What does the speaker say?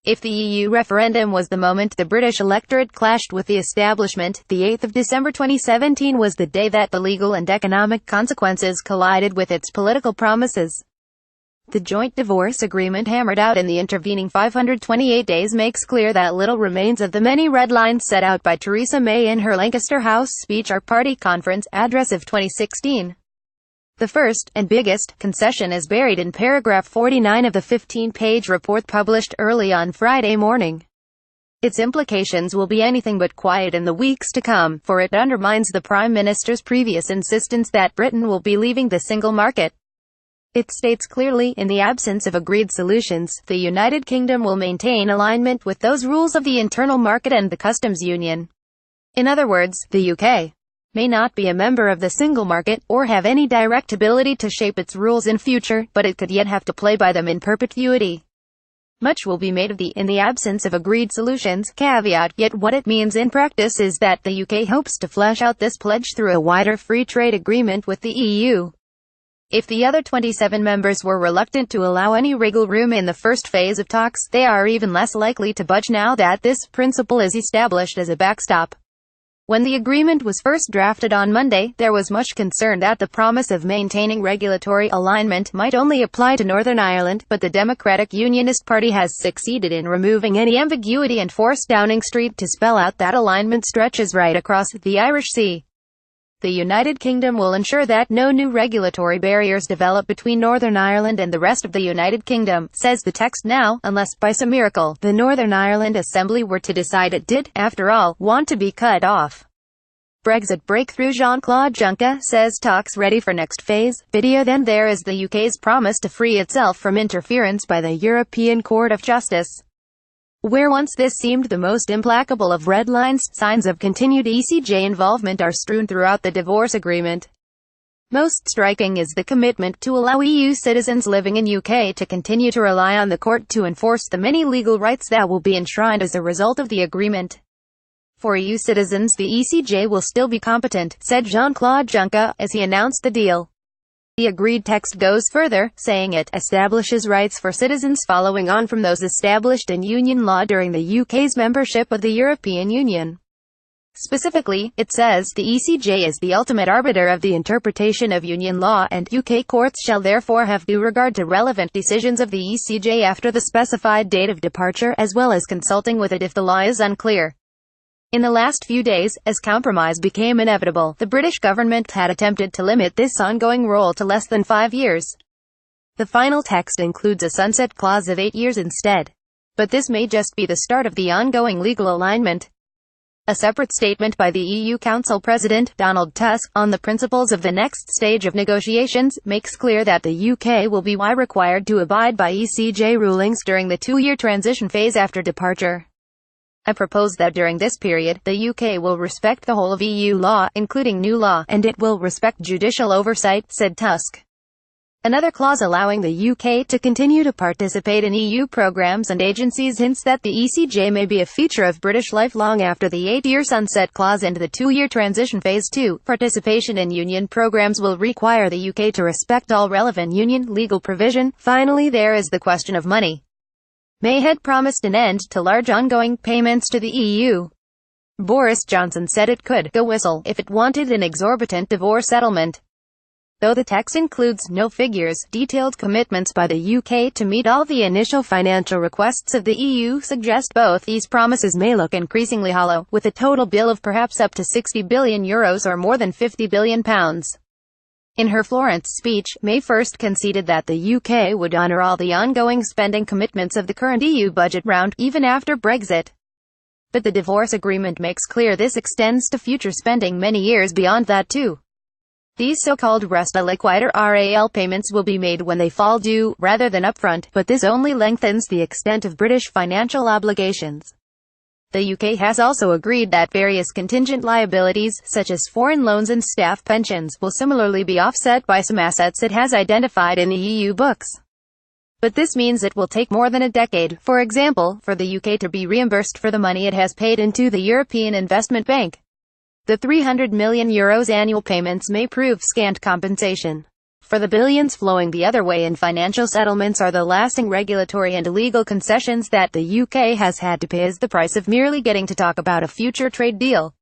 If the EU referendum was the moment the British electorate clashed with the establishment, the 8th of December 2017 was the day that the legal and economic consequences collided with its political promises. The joint divorce agreement hammered out in the intervening 528 days makes clear that little remains of the many red lines set out by Theresa May in her Lancaster House speech or party conference address of 2016. The first, and biggest, concession is buried in paragraph 49 of the 15-page report published early on Friday morning. Its implications will be anything but quiet in the weeks to come, for it undermines the Prime Minister's previous insistence that Britain will be leaving the single market. It states clearly, in the absence of agreed solutions, the United Kingdom will maintain alignment with those rules of the internal market and the customs union. In other words, the UK may not be a member of the single market, or have any direct ability to shape its rules in future, but it could yet have to play by them in perpetuity. Much will be made of the "in the absence of agreed solutions" caveat, yet what it means in practice is that the UK hopes to flesh out this pledge through a wider free trade agreement with the EU. If the other 27 members were reluctant to allow any wriggle room in the first phase of talks, they are even less likely to budge now that this principle is established as a backstop. When the agreement was first drafted on Monday, there was much concern that the promise of maintaining regulatory alignment might only apply to Northern Ireland, but the Democratic Unionist Party has succeeded in removing any ambiguity and forced Downing Street to spell out that alignment stretches right across the Irish Sea. The United Kingdom will ensure that no new regulatory barriers develop between Northern Ireland and the rest of the United Kingdom, says the text now, unless, by some miracle, the Northern Ireland Assembly were to decide it did, after all, want to be cut off. Brexit breakthrough. Jean-Claude Juncker says talks ready for next phase. Video. Then there is the UK's promise to free itself from interference by the European Court of Justice. Where once this seemed the most implacable of red lines, signs of continued ECJ involvement are strewn throughout the divorce agreement. Most striking is the commitment to allow EU citizens living in UK to continue to rely on the court to enforce the many legal rights that will be enshrined as a result of the agreement. For EU citizens, the ECJ will still be competent, said Jean-Claude Juncker, as he announced the deal. The agreed text goes further, saying it establishes rights for citizens following on from those established in Union law during the UK's membership of the European Union. Specifically, it says, the ECJ is the ultimate arbiter of the interpretation of Union law, and UK courts shall therefore have due regard to relevant decisions of the ECJ after the specified date of departure, as well as consulting with it if the law is unclear. In the last few days, as compromise became inevitable, the British government had attempted to limit this ongoing role to less than 5 years. The final text includes a sunset clause of 8 years instead. But this may just be the start of the ongoing legal alignment. A separate statement by the EU Council President, Donald Tusk, on the principles of the next stage of negotiations, makes clear that the UK will be required to abide by ECJ rulings during the 2-year transition phase after departure. I propose that during this period, the UK will respect the whole of EU law, including new law, and it will respect judicial oversight, said Tusk. Another clause allowing the UK to continue to participate in EU programs and agencies hints that the ECJ may be a feature of British life long after the 8-year sunset clause and the 2-year transition phase 2. Participation in union programs will require the UK to respect all relevant union legal provision. Finally, there is the question of money. May had promised an end to large ongoing payments to the EU. Boris Johnson said it could go whistle if it wanted an exorbitant divorce settlement. Though the text includes no figures, detailed commitments by the UK to meet all the initial financial requests of the EU suggest both these promises may look increasingly hollow, with a total bill of perhaps up to €60 billion or more than £50 billion. In her Florence speech, May first conceded that the UK would honour all the ongoing spending commitments of the current EU budget round, even after Brexit. But the divorce agreement makes clear this extends to future spending many years beyond that too. These so-called resta liquider RAL payments will be made when they fall due, rather than upfront, but this only lengthens the extent of British financial obligations. The UK has also agreed that various contingent liabilities, such as foreign loans and staff pensions, will similarly be offset by some assets it has identified in the EU books. But this means it will take more than a decade, for example, for the UK to be reimbursed for the money it has paid into the European Investment Bank. The €300 million annual payments may prove scant compensation. For the billions flowing the other way in financial settlements are the lasting regulatory and illegal concessions that the UK has had to pay as the price of merely getting to talk about a future trade deal.